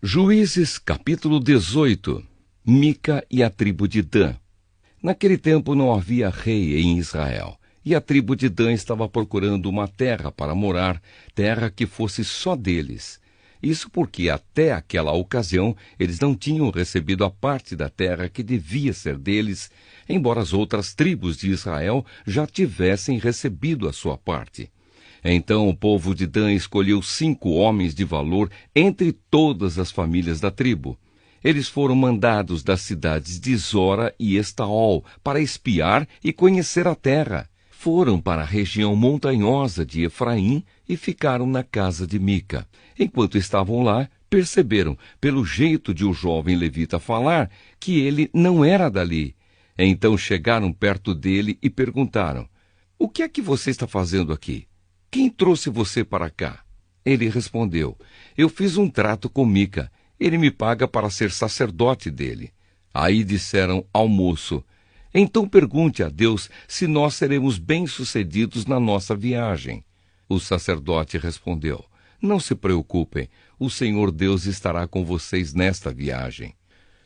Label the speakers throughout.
Speaker 1: Juízes capítulo 18. Mica e a tribo de Dan. Naquele tempo não havia rei em Israel, e a tribo de Dan estava procurando uma terra para morar, terra que fosse só deles. Isso porque até aquela ocasião eles não tinham recebido a parte da terra que devia ser deles, embora as outras tribos de Israel já tivessem recebido a sua parte. Então o povo de Dan escolheu 5 homens de valor entre todas as famílias da tribo. Eles foram mandados das cidades de Zora e Estaol para espiar e conhecer a terra. Foram para a região montanhosa de Efraim e ficaram na casa de Mica. Enquanto estavam lá, perceberam, pelo jeito de o jovem levita falar, que ele não era dali. Então chegaram perto dele e perguntaram: "O que é que você está fazendo aqui? Quem trouxe você para cá?" Ele respondeu: "Eu fiz um trato com Mica. Ele me paga para ser sacerdote dele." Aí disseram ao moço: "Então pergunte a Deus se nós seremos bem-sucedidos na nossa viagem." O sacerdote respondeu: "Não se preocupem, o Senhor Deus estará com vocês nesta viagem."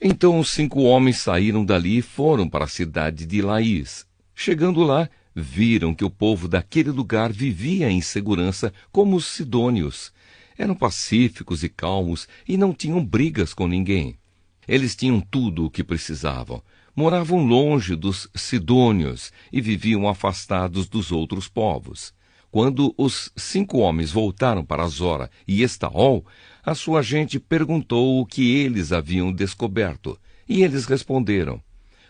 Speaker 1: Então os 5 homens saíram dali e foram para a cidade de Laís. Chegando lá, viram que o povo daquele lugar vivia em segurança como os sidônios. Eram pacíficos e calmos e não tinham brigas com ninguém. Eles tinham tudo o que precisavam. Moravam longe dos sidônios e viviam afastados dos outros povos. Quando os 5 homens voltaram para Zora e Estaol, a sua gente perguntou o que eles haviam descoberto. E eles responderam: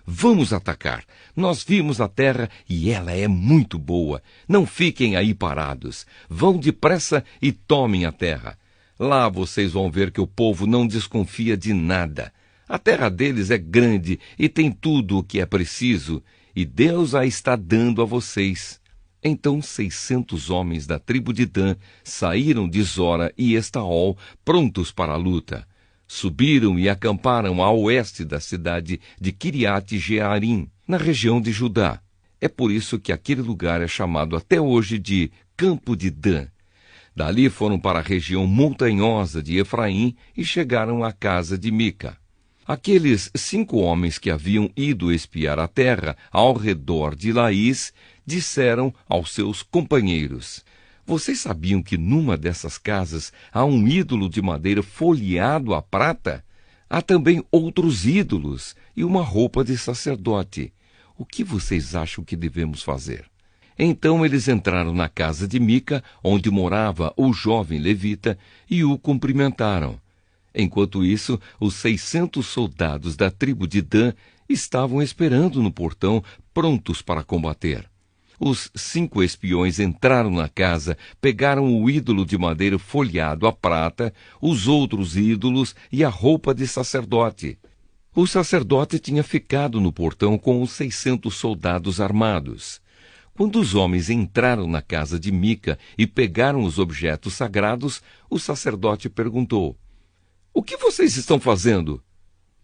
Speaker 1: "Vamos atacar. Nós vimos a terra e ela é muito boa. Não fiquem aí parados. Vão depressa e tomem a terra. Lá vocês vão ver que o povo não desconfia de nada. A terra deles é grande e tem tudo o que é preciso, e Deus a está dando a vocês." Então 600 homens da tribo de Dan saíram de Zora e Estaol prontos para a luta. Subiram e acamparam a oeste da cidade de Quiriate-Jearim, na região de Judá. É por isso que aquele lugar é chamado até hoje de Campo de Dan. Dali foram para a região montanhosa de Efraim e chegaram à casa de Mica. Aqueles 5 homens que haviam ido espiar a terra ao redor de Laís disseram aos seus companheiros: "Vocês sabiam que numa dessas casas há um ídolo de madeira folheado à prata? Há também outros ídolos e uma roupa de sacerdote. O que vocês acham que devemos fazer?" Então eles entraram na casa de Mica, onde morava o jovem levita, e o cumprimentaram. Enquanto isso, os 600 soldados da tribo de Dan estavam esperando no portão, prontos para combater. Os 5 espiões entraram na casa, pegaram o ídolo de madeira folheado à prata, os outros ídolos e a roupa de sacerdote. O sacerdote tinha ficado no portão com os 600 soldados armados. Quando os homens entraram na casa de Mica e pegaram os objetos sagrados, o sacerdote perguntou: "O que vocês estão fazendo?"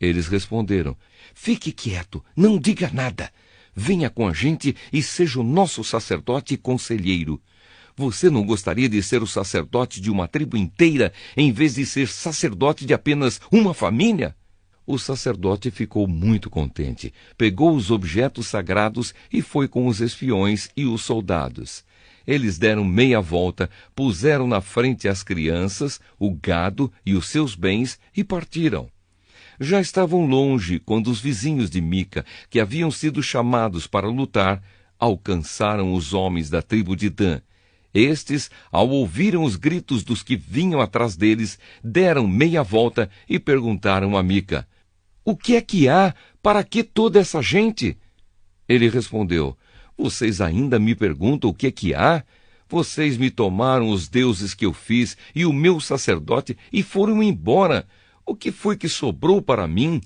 Speaker 1: Eles responderam: "Fique quieto, não diga nada. Venha com a gente e seja o nosso sacerdote e conselheiro. Você não gostaria de ser o sacerdote de uma tribo inteira, em vez de ser sacerdote de apenas uma família?" O sacerdote ficou muito contente, pegou os objetos sagrados e foi com os espiões e os soldados. Eles deram meia volta, puseram na frente as crianças, o gado e os seus bens e partiram. Já estavam longe quando os vizinhos de Mica, que haviam sido chamados para lutar, alcançaram os homens da tribo de Dan. Estes, ao ouvirem os gritos dos que vinham atrás deles, deram meia volta e perguntaram a Mica: "O que é que há? Para que toda essa gente?" Ele respondeu: "Vocês ainda me perguntam o que é que há? Vocês me tomaram os deuses que eu fiz e o meu sacerdote e foram embora. O que foi que sobrou para mim?"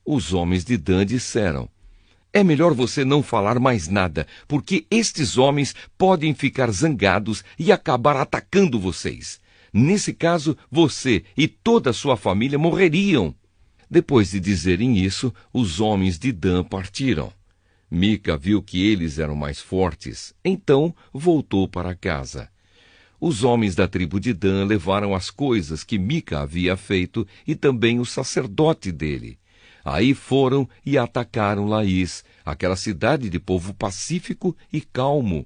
Speaker 1: Os homens de Dan disseram: "É melhor você não falar mais nada, porque estes homens podem ficar zangados e acabar atacando vocês. Nesse caso, você e toda a sua família morreriam." Depois de dizerem isso, os homens de Dan partiram. Mica viu que eles eram mais fortes, então voltou para casa. Os homens da tribo de Dan levaram as coisas que Mica havia feito e também o sacerdote dele. Aí foram e atacaram Laís, aquela cidade de povo pacífico e calmo.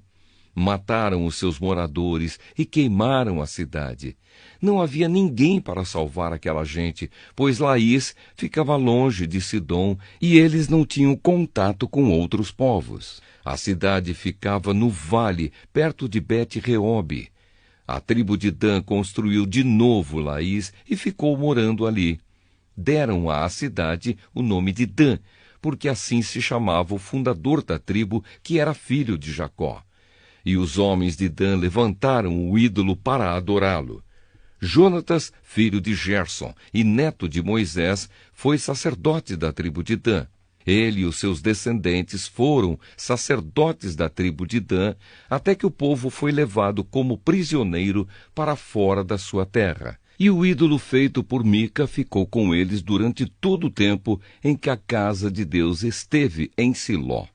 Speaker 1: Mataram os seus moradores e queimaram a cidade. Não havia ninguém para salvar aquela gente, pois Laís ficava longe de Sidom e eles não tinham contato com outros povos. A cidade ficava no vale, perto de Bet-Reobe. A tribo de Dan construiu de novo Laís e ficou morando ali. Deram à cidade o nome de Dan, porque assim se chamava o fundador da tribo, que era filho de Jacó. E os homens de Dan levantaram o ídolo para adorá-lo. Jonatas, filho de Gerson e neto de Moisés, foi sacerdote da tribo de Dan. Ele e os seus descendentes foram sacerdotes da tribo de Dan, até que o povo foi levado como prisioneiro para fora da sua terra. E o ídolo feito por Mica ficou com eles durante todo o tempo em que a casa de Deus esteve em Siló.